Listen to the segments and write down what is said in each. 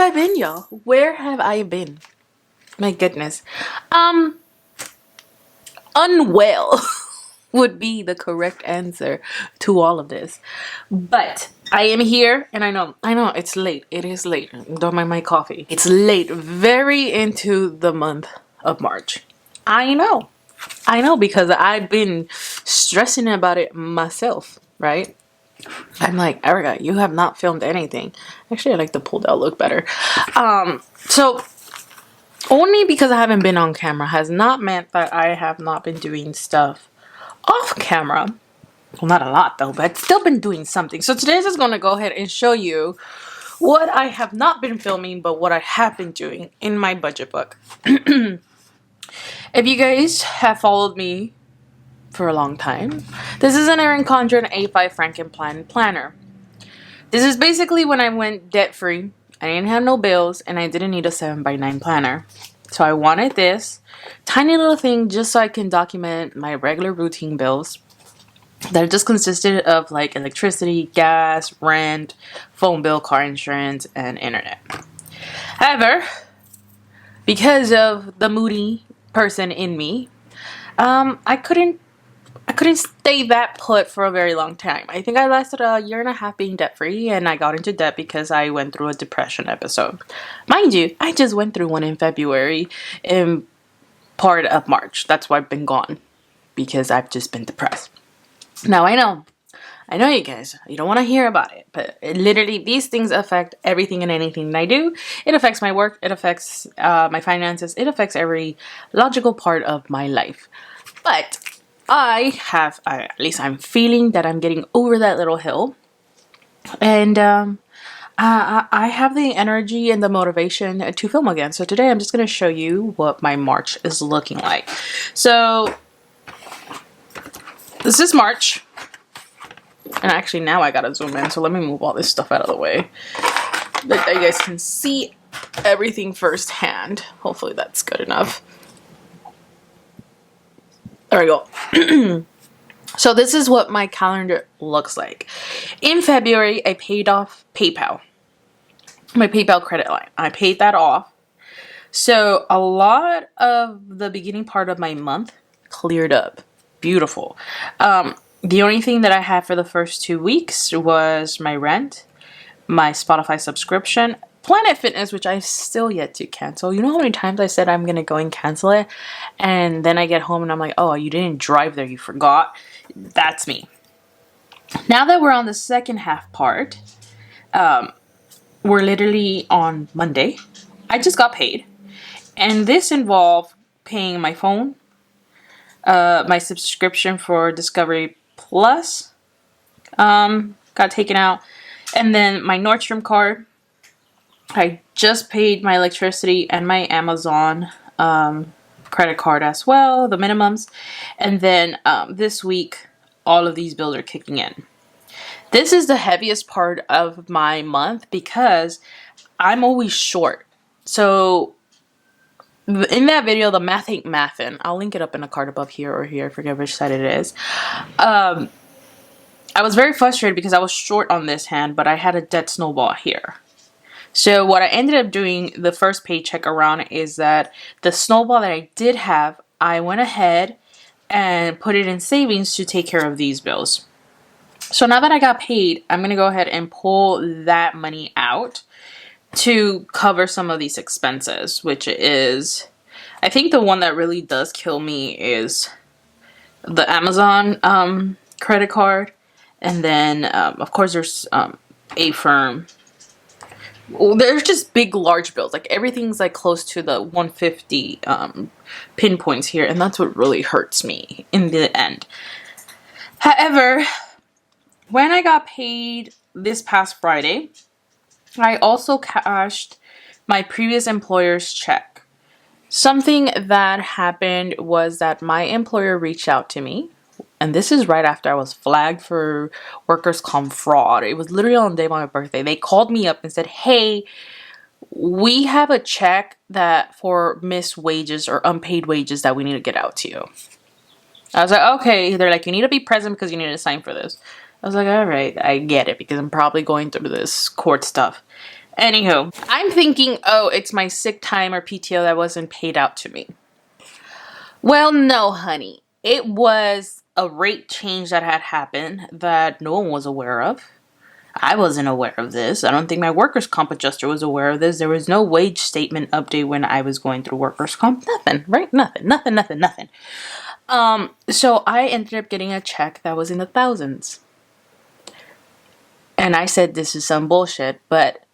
I been, y'all? Where have I been? My goodness. Unwell would be the correct answer to all of this. But I am here, and I know it's late. It is late. Don't mind my coffee. It's late, very into the month of March. I know because I've been stressing about it myself, right? I'm like, Erika, you have not filmed anything. Actually, I like the pulled out look better. So only because I haven't been on camera has not meant that I have not been doing stuff off camera. Well, not a lot though, but I've still been doing something. So today's just going to go ahead and show you what I have not been filming, but what I have been doing in my budget book. If you guys have followed me for a long time, this is an Erin Condren A5 Frankenplan planner. This is basically when I went debt-free. I didn't have no bills, and I didn't need a 7x9 planner. So I wanted this tiny little thing just so I can document my regular routine bills that just consisted of like electricity, gas, rent, phone bill, car insurance, and internet. However, because of the moody person in me, I couldn't stay that put for a very long time. I think I lasted a year and a half being debt-free, and I got into debt because I went through a depression episode. Mind you, I just went through one in February and part of March. That's why I've been gone, because I've just been depressed. Now, I know you guys, you don't want to hear about it, but literally these things affect everything and anything that I do. It affects my work, it affects my finances, it affects every logical part of my life. But at least I'm feeling that I'm getting over that little hill. And I have the energy and the motivation to film again. So today I'm just going to show you what my March is looking like. So this is March. And actually now I got to zoom in. So let me move all this stuff out of the way, that you guys can see everything firsthand. Hopefully that's good enough. There we go. So this is what my calendar looks like. In February, I paid off PayPal. My PayPal credit line. I paid that off. So a lot of the beginning part of my month cleared up. Beautiful. The only thing that I had for the first 2 weeks was my rent, my Spotify subscription, Planet Fitness, which I still yet to cancel. You know how many times I said I'm going to go and cancel it? And then I get home and I'm like, oh, you didn't drive there. You forgot. That's me. Now that we're on the second half part, we're literally on Monday. I just got paid. And this involved paying my phone, my subscription for Discovery Plus got taken out, and then my Nordstrom card. I just paid my electricity and my Amazon credit card as well, the minimums. And then this week, all of these bills are kicking in. This is the heaviest part of my month because I'm always short. So in that video, the math ain't mathin'. I'll link it up in a card above here or here. I forget which side it is. I was very frustrated because I was short on this hand, but I had a debt snowball here. So what I ended up doing the first paycheck around is that the snowball that I did have, I went ahead and put it in savings to take care of these bills. So now that I got paid, I'm going to go ahead and pull that money out to cover some of these expenses, which is, I think the one that really does kill me is the Amazon credit card. And then, of course, there's a firm. There's just big, large bills. Like everything's like close to the 150 pinpoints here. And that's what really hurts me in the end. However, when I got paid this past Friday, I also cashed my previous employer's check. Something that happened was that my employer reached out to me. And this is right after I was flagged for workers' comp fraud. It was literally on the day of my birthday. They called me up and said, hey, we have a check that for missed wages or unpaid wages that we need to get out to you. I was like, okay. They're like, you need to be present because you need to sign for this. I was like, all right, I get it because I'm probably going through this court stuff. Anywho, I'm thinking, oh, it's my sick time or PTO that wasn't paid out to me. Well, no, honey. It was a rate change that had happened that no one was aware of. I wasn't aware of this. I don't think my workers' comp adjuster was aware of this. There was no wage statement update when I was going through workers' comp. Nothing, right? Nothing. So I ended up getting a check that was in the thousands. And I said, this is some bullshit, but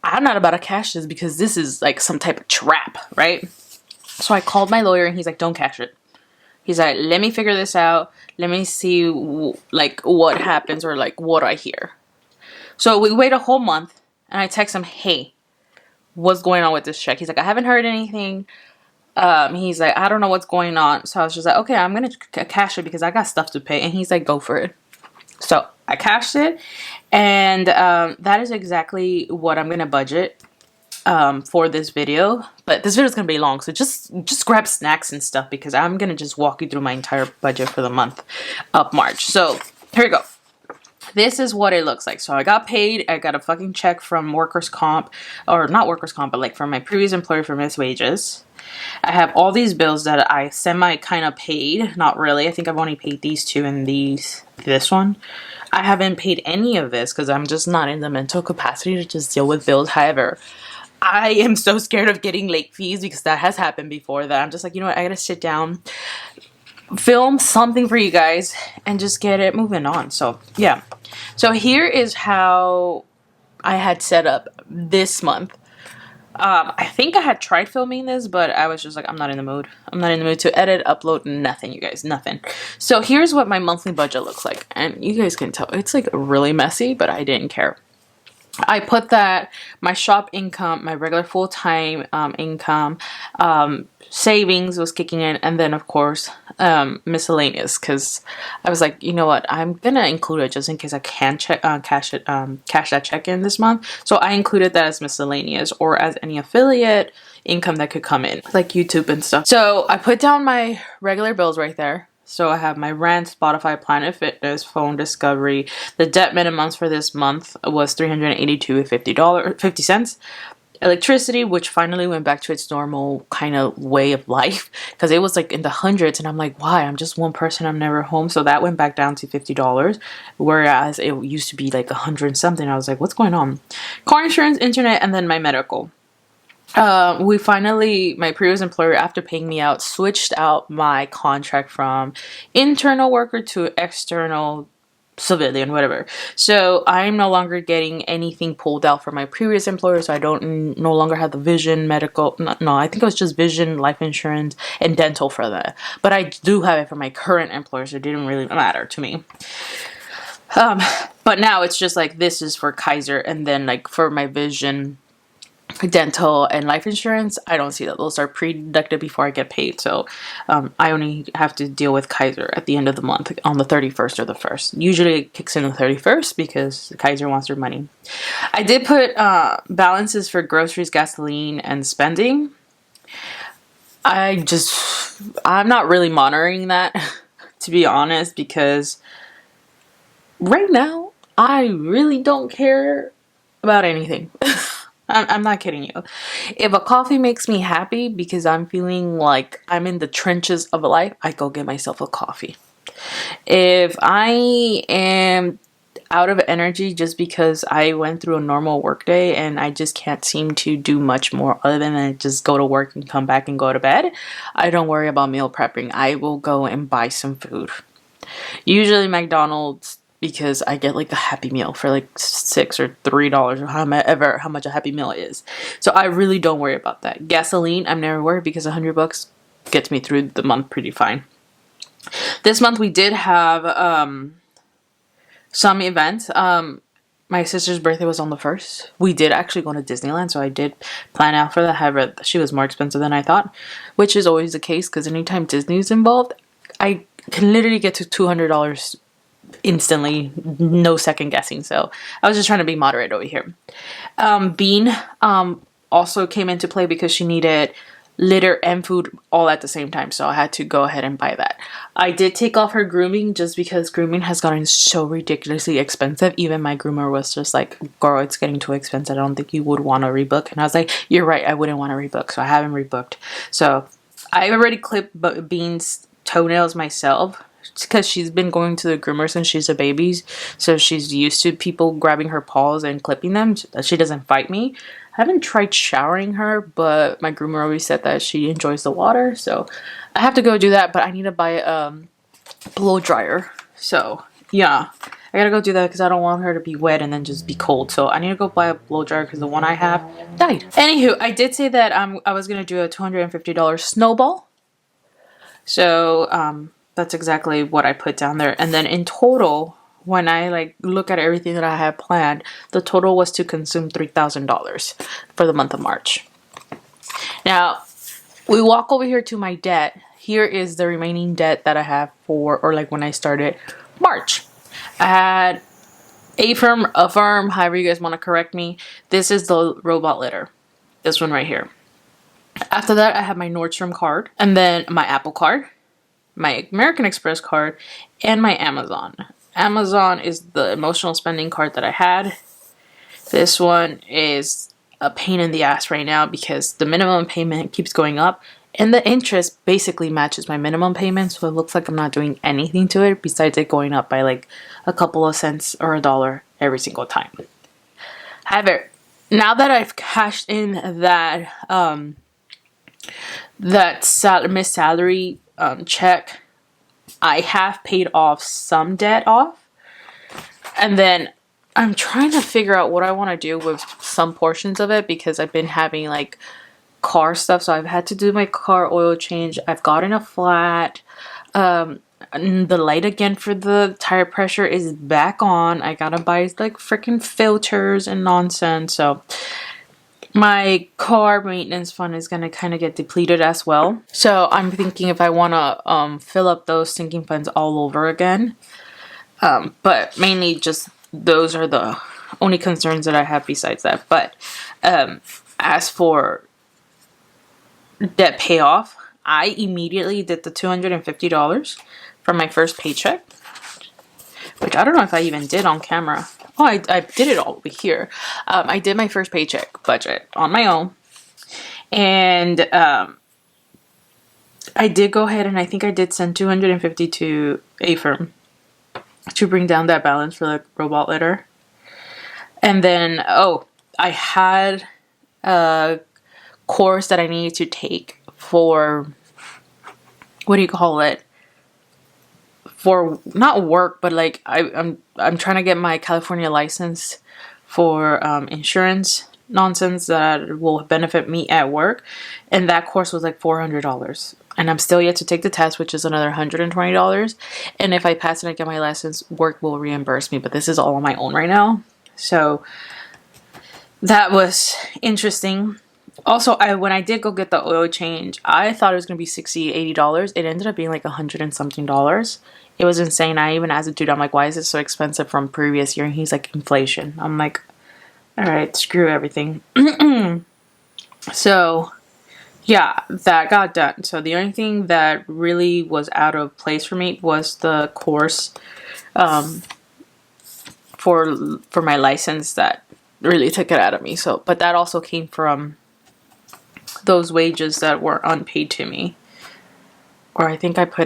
I'm not about to cash this because this is like some type of trap, right? So I called my lawyer and he's like, don't cash it. He's like, let me figure this out. Let me see like what happens or like what I hear. So we wait a whole month and I text him, hey, what's going on with this check? He's like, I haven't heard anything. He's like, I don't know what's going on. So I was just like, okay, I'm going to cash it because I got stuff to pay. And he's like, go for it. So I cashed it. And that is exactly what I'm going to budget for this video. But this video is going to be long. So just grab snacks and stuff because I'm going to just walk you through my entire budget for the month of March. So here we go. This is what it looks like. So I got paid. I got a fucking check from workers' comp, or not workers' comp, but like from my previous employer for missed wages. I have all these bills that I semi kind of paid. Not really. I think I've only paid these two and this one. I haven't paid any of this because I'm just not in the mental capacity to just deal with bills. However, I am so scared of getting late fees because that has happened before that I'm just like, you know what, I gotta sit down, film something for you guys and just get it moving on. So yeah, so here is how I had set up this month. I think I had tried filming this, but I was just like, I'm not in the mood. I'm not in the mood to edit, upload, nothing, you guys, nothing. So here's what my monthly budget looks like. And you guys can tell it's like really messy, but I didn't care. I put that my shop income, my regular full-time income, savings was kicking in, and then of course miscellaneous, because I was like, you know what, I'm gonna include it just in case I can cash that check in this month. So I included that as miscellaneous or as any affiliate income that could come in, like YouTube and stuff. So I put down my regular bills right there. So I have my rent, Spotify, Planet Fitness, phone, Discovery. The debt minimums for this month was $382.50. Electricity, which finally went back to its normal kind of way of life, because it was like in the hundreds, and I'm like, why? I'm just one person. I'm never home. So that went back down to $50, whereas it used to be like 100 something. I was like, what's going on? Car insurance, internet, and then my medical. We finally, my previous employer, after paying me out, switched out my contract from internal worker to external civilian, whatever. So I'm no longer getting anything pulled out from my previous employer. So I don't no longer have the vision, medical. No, I think it was just vision, life insurance, and dental for that. But I do have it for my current employer, so it didn't really matter to me. But now it's just like, this is for Kaiser, and then like for my vision, dental, and life insurance, I don't see that those are pre-deducted before I get paid. So I only have to deal with Kaiser at the end of the month on the 31st or the 1st. Usually it kicks in the 31st because Kaiser wants their money. I did put balances for groceries, gasoline, and spending. I'm not really monitoring that to be honest, because right now I really don't care about anything. I'm not kidding you. If a coffee makes me happy because I'm feeling like I'm in the trenches of life, I go get myself a coffee. If I am out of energy just because I went through a normal work day and I just can't seem to do much more other than just go to work and come back and go to bed, I don't worry about meal prepping. I will go and buy some food. Usually McDonald's, because I get like a Happy Meal for like $6 or $3 or how much a Happy Meal is. So I really don't worry about that. Gasoline, I'm never worried because $100 gets me through the month pretty fine. This month we did have some events. My sister's birthday was on the 1st. We did actually go to Disneyland, so I did plan out for that. However, she was more expensive than I thought, which is always the case because anytime Disney is involved, I can literally get to $200 instantly, no second guessing. So I was just trying to be moderate over here. Bean also came into play because she needed litter and food all at the same time, so I had to go ahead and buy that. I did take off her grooming just because grooming has gotten so ridiculously expensive. Even my groomer was just like, girl, it's getting too expensive, I don't think you would want to rebook. And I was like, you're right, I wouldn't want to rebook, so I haven't rebooked. So I already clipped Bean's toenails myself because she's been going to the groomer since she's a baby, so she's used to people grabbing her paws and clipping them. She doesn't fight me. I haven't tried showering her, but my groomer always said that she enjoys the water, so I have to go do that. But I need to buy a blow dryer, so yeah, I gotta go do that because I don't want her to be wet and then just be cold. So I need to go buy a blow dryer because the one I have died. Anywho, I did say that I was gonna do a $250 snowball, so that's exactly what I put down there. And then in total, when I like look at everything that I have planned, the total was to consume $3,000 for the month of March. Now, we walk over here to my debt. Here is the remaining debt that I have for, or like when I started March. I had Affirm, however you guys want to correct me. This is the robot litter. This one right here. After that, I have my Nordstrom card, and then my Apple card, my American Express card, and my Amazon. Amazon is the emotional spending card that I had. This one is a pain in the ass right now because the minimum payment keeps going up and the interest basically matches my minimum payment, so it looks like I'm not doing anything to it besides it going up by like a couple of cents or $1 every single time. However, now that I've cashed in that missed salary check, I have paid off some debt off, and then I'm trying to figure out what I want to do with some portions of it because I've been having like car stuff, so I've had to do my car oil change. I've gotten a flat. The light again for the tire pressure is back on. I gotta buy like freaking filters and nonsense, so my car maintenance fund is going to kind of get depleted as well. So I'm thinking if I want to fill up those sinking funds all over again. But mainly just those are the only concerns that I have besides that. But as for debt payoff, I immediately did the $250 from my first paycheck, which I don't know if I even did on camera. Oh, I did it all over here. I did my first paycheck budget on my own. And I did go ahead and I think I did send $250 to Affirm to bring down that balance for the robot litter. And then, I had a course that I needed to take for, what do you call it? For not work, but like I'm trying to get my California license for insurance nonsense that will benefit me at work, and that course was like $400, and I'm still yet to take the test, which is another $120. And if I pass and I get my license, work will reimburse me, but this is all on my own right now, so that was interesting. Also, when I did go get the oil change, I thought it was going to be $60, $80. It ended up being like $100 and something. It was insane. I even asked the dude, I'm like, why is it so expensive from previous year? And he's like, inflation. I'm like, all right, screw everything. So, yeah, that got done. So the only thing that really was out of place for me was the course for my license that really took it out of me. So, but that also came from those wages that were unpaid to me. Or I think I took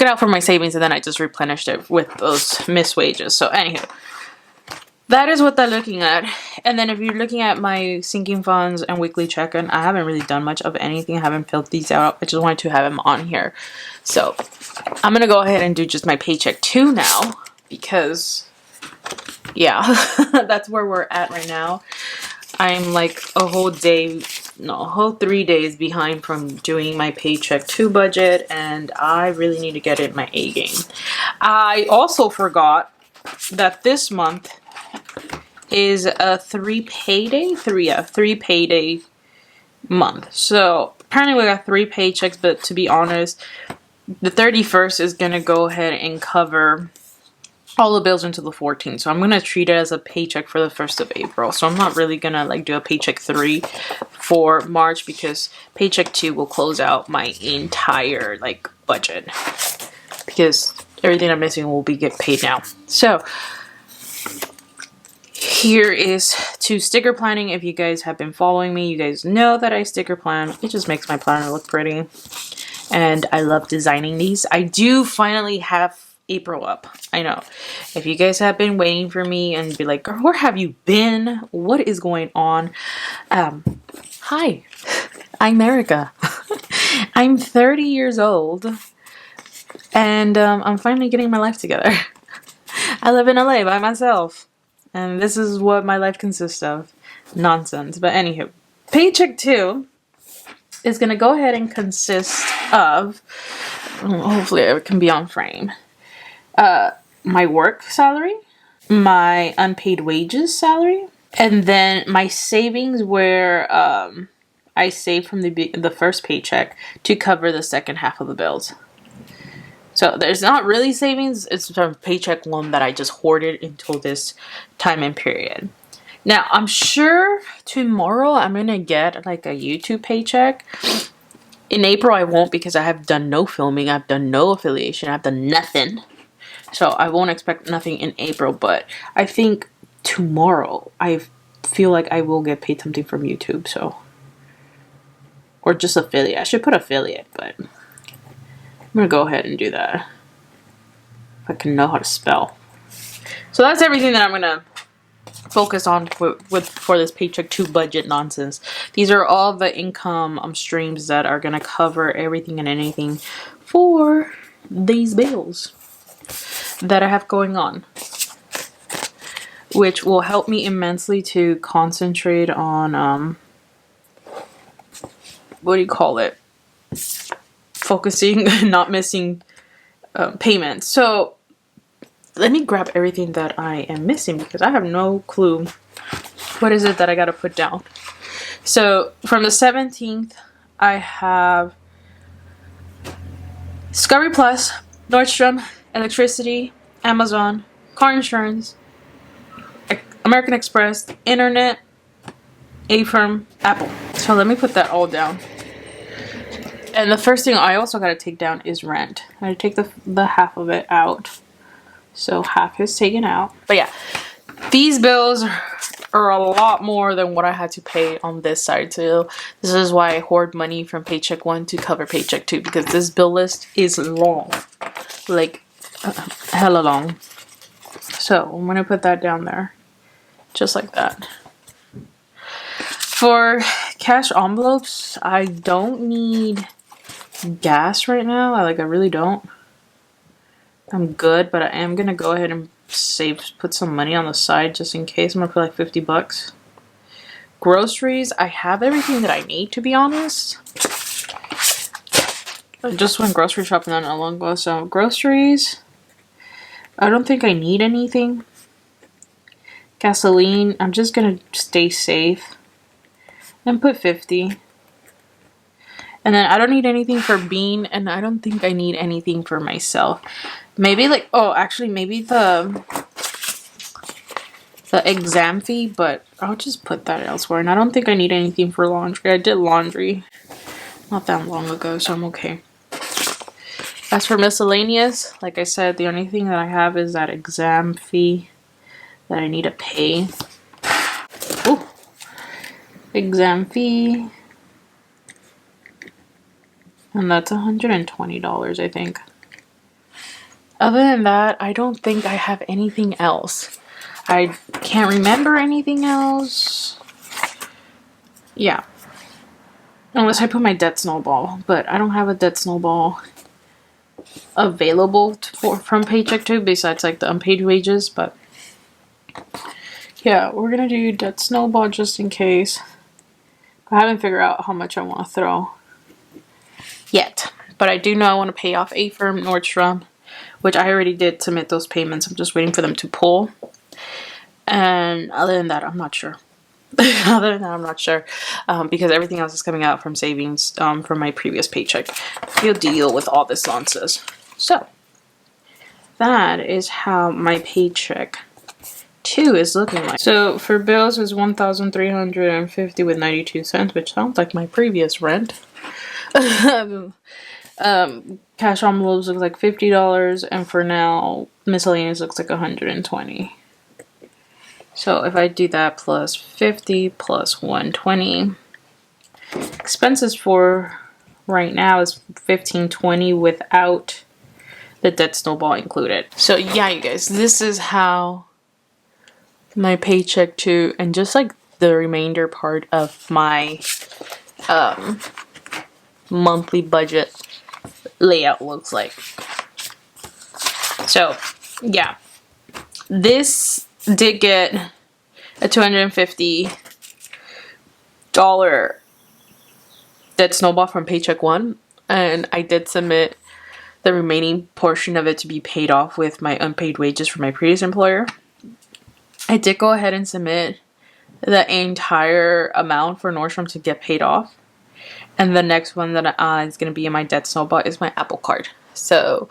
it out from my savings and then I just replenished it with those missed wages. So anywho, that is what they're looking at. And then if you're looking at my sinking funds and weekly check-in, I haven't really done much of anything. I haven't filled these out. I just wanted to have them on here. So I'm going to go ahead and do just my paycheck 2 now because, yeah, that's where we're at right now. I'm like a whole 3 days behind from doing my paycheck 2 budget, and I really need to get in my A game. I also forgot that this month is a 3 payday month. So apparently we got 3 paychecks, but to be honest, the 31st is gonna go ahead and cover all the bills until the 14th. So I'm going to treat it as a paycheck for the 1st of April. So I'm not really going to like do a paycheck 3 for March, because paycheck 2 will close out my entire like budget, because everything I'm missing will be get paid now. So here is to sticker planning. If you guys have been following me, you guys know that I sticker plan. It just makes my planner look pretty. And I love designing these. I do finally have April up. I know. If you guys have been waiting for me and be like, girl, where have you been? What is going on? Hi, I'm Erika. I'm 30 years old. And I'm finally getting my life together. I live in LA by myself. And this is what my life consists of. Nonsense. But anywho, paycheck 2 is going to go ahead and consist of, hopefully it can be on frame, my work salary, my unpaid wages salary, and then my savings where I save from the first paycheck to cover the second half of the bills. So there's not really savings, it's from paycheck 1 that I just hoarded until this time and period. Now, I'm sure tomorrow I'm going to get like a YouTube paycheck. In April, I won't, because I have done no filming. I've done no affiliation. I've done nothing. So I won't expect nothing in April. But I think tomorrow, I feel like I will get paid something from YouTube. So, or just affiliate. I should put affiliate, but I'm going to go ahead and do that. If I can know how to spell. So that's everything that I'm going to focus on for this paycheck 2 budget nonsense. These are all the income streams that are going to cover everything and anything for these bills that I have going on, which will help me immensely to concentrate on what do you call it, focusing, not missing payments. So let me grab everything that I am missing, because I have no clue what is it that I got to put down. So from the 17th, I have Discovery Plus, Nordstrom, electricity, Amazon, car insurance, American Express, internet, Affirm, Apple. So let me put that all down. And the first thing I also got to take down is rent. I take the half of it out. So half is taken out. But yeah, these bills are a lot more than what I had to pay on this side. So this is why I hoard money from paycheck 1 to cover paycheck 2, because this bill list is long. Like, hella long. So I'm going to put that down there. Just like that. For cash envelopes, I don't need gas right now. I really don't. I'm good, but I am going to go ahead and put some money on the side just in case. I'm going to put like 50 bucks. Groceries, I have everything that I need, to be honest. I just went grocery shopping not long ago. So groceries, I don't think I need anything. Gasoline, I'm just going to stay safe and put 50. And then I don't need anything for Bean, and I don't think I need anything for myself. Maybe like, oh, actually maybe the exam fee, but I'll just put that elsewhere. And I don't think I need anything for laundry. I did laundry not that long ago, so I'm okay. As for miscellaneous, like I said, the only thing that I have is that exam fee that I need to pay. Ooh. Exam fee. And that's $120, I think. Other than that, I don't think I have anything else. I can't remember anything else. Yeah. Unless I put my debt snowball. But I don't have a debt snowball available from paycheck 2 besides like the unpaid wages. But yeah, we're going to do debt snowball just in case. I haven't figured out how much I want to throw yet. But I do know I want to pay off Affirm, Nordstrom, which I already did submit those payments. I'm just waiting for them to pull. And other than that, I'm not sure. Other than that, I'm not sure. Because everything else is coming out from savings from my previous paycheck. You'll deal with all this nonsense. So, that is how my paycheck 2 is looking like. So for bills is $1,350 with 92 cents, which sounds like my previous rent. Cash envelopes looks like $50, and for now miscellaneous looks like $120. So if I do that plus 50 plus 120, expenses for right now is $1,520 without the debt snowball included. So yeah, you guys, this is how my paycheck 2 and just like the remainder part of my monthly budget layout looks like. So yeah, this did get a $250 debt snowball from paycheck 1, and I did submit the remaining portion of it to be paid off with my unpaid wages from my previous employer. I did go ahead and submit the entire amount for Nordstrom to get paid off. And the next one that is going to be in my debt snowball is my Apple Card. So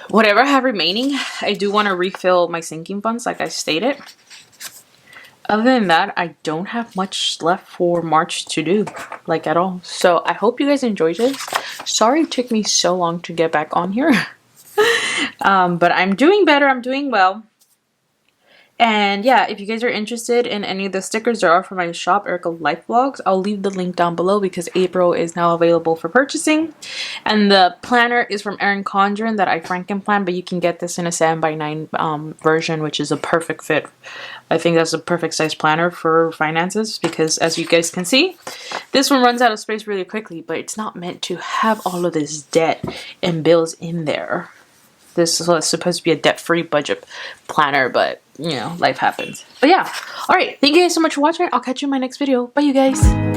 whatever I have remaining, I do want to refill my sinking funds like I stated. Other than that, I don't have much left for March to do, like at all. So I hope you guys enjoyed this. Sorry it took me so long to get back on here. But I'm doing better. I'm doing well. And yeah, if you guys are interested in any of the stickers there are for my shop, erikalifevlogs, I'll leave the link down below because April is now available for purchasing. And the planner is from Erin Condren that I Franken plan, but you can get this in a 7x9 version, which is a perfect fit. I think that's a perfect size planner for finances because as you guys can see, this one runs out of space really quickly, but it's not meant to have all of this debt and bills in there. This is supposed to be a debt-free budget planner, but, you know, life happens. But yeah. Alright, thank you guys so much for watching. I'll catch you in my next video. Bye, you guys.